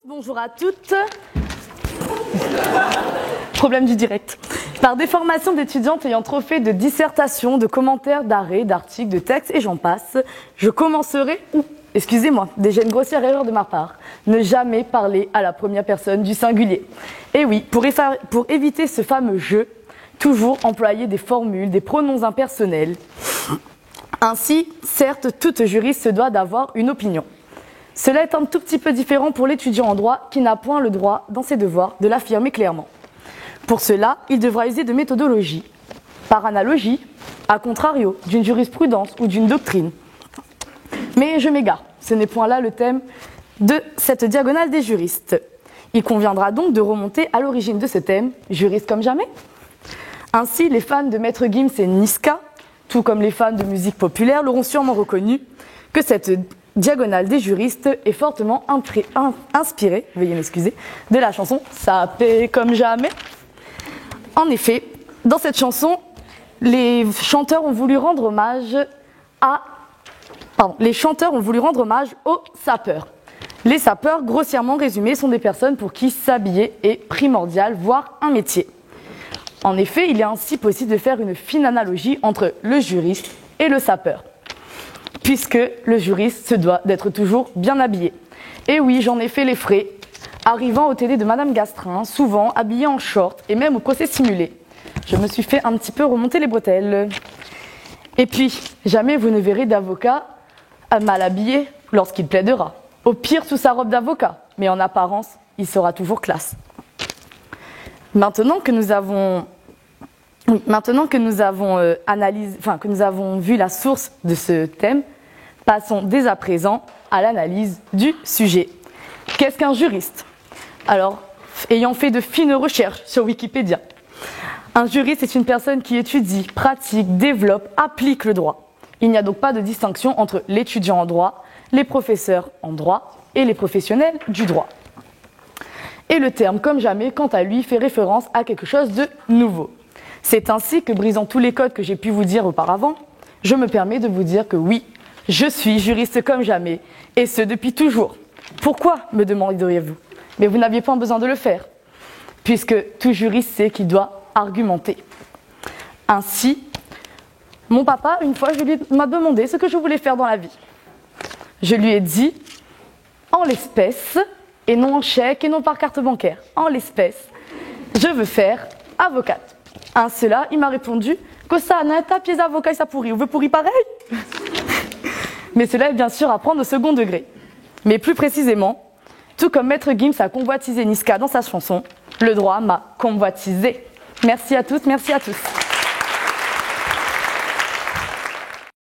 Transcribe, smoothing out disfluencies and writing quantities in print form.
Bonjour à toutes. Problème du direct. Par des formations d'étudiantes ayant trop fait de dissertations, de commentaires, d'arrêts, d'articles, de textes et j'en passe, je commencerai, excusez-moi, déjà une grossière erreur de ma part, ne jamais parler à la première personne du singulier. Et oui, pour éviter ce fameux « je », toujours employer des formules, des pronoms impersonnels. Ainsi, certes, toute juriste se doit d'avoir une opinion. Cela est un tout petit peu différent pour l'étudiant en droit qui n'a point le droit, dans ses devoirs, de l'affirmer clairement. Pour cela, il devra user de méthodologie, par analogie, à contrario, d'une jurisprudence ou d'une doctrine. Mais je m'égare, ce n'est point là le thème de cette diagonale des juristes. Il conviendra donc de remonter à l'origine de ce thème, juriste comme jamais. Ainsi, les fans de Maître Gims et Niska, tout comme les fans de musique populaire, l'auront sûrement reconnu que cette diagonale des juristes est fortement inspirée, veuillez m'excuser, de la chanson « Ça paie comme jamais ». En effet, dans cette chanson, les chanteurs ont voulu rendre hommage aux sapeurs. Les sapeurs, grossièrement résumés, sont des personnes pour qui s'habiller est primordial, voire un métier. En effet, il est ainsi possible de faire une fine analogie entre le juriste et le sapeur, puisque le juriste se doit d'être toujours bien habillé. Et oui, j'en ai fait les frais, arrivant au télé de Madame Gastrin, souvent habillée en short et même au procès simulé. Je me suis fait un petit peu remonter les bretelles. Et puis, jamais vous ne verrez d'avocat mal habillé lorsqu'il plaidera. Au pire, sous sa robe d'avocat, mais en apparence, il sera toujours classe. Maintenant que nous avons vu la source de ce thème, passons dès à présent à l'analyse du sujet. Qu'est-ce qu'un juriste? Alors, ayant fait de fines recherches sur Wikipédia, un juriste est une personne qui étudie, pratique, développe, applique le droit. Il n'y a donc pas de distinction entre l'étudiant en droit, les professeurs en droit et les professionnels du droit. Et le terme, comme jamais, quant à lui, fait référence à quelque chose de nouveau. C'est ainsi que, brisant tous les codes que j'ai pu vous dire auparavant, je me permets de vous dire que oui, je suis juriste comme jamais, et ce depuis toujours. Pourquoi, me demanderiez-vous? Mais vous n'aviez pas besoin de le faire, puisque tout juriste sait qu'il doit argumenter. Ainsi, mon papa, une fois, m'a demandé ce que je voulais faire dans la vie. Je lui ai dit, en l'espèce, et non en chèque, et non par carte bancaire, en l'espèce, je veux faire avocate. À cela, il m'a répondu que ça n'a pas pieds avocat et ça pourrit. Vous pourrit pareil? Mais cela est bien sûr à prendre au second degré. Mais plus précisément, tout comme Maître Gims a convoitisé Niska dans sa chanson, le droit m'a convoitisé. Merci à toutes, merci à tous.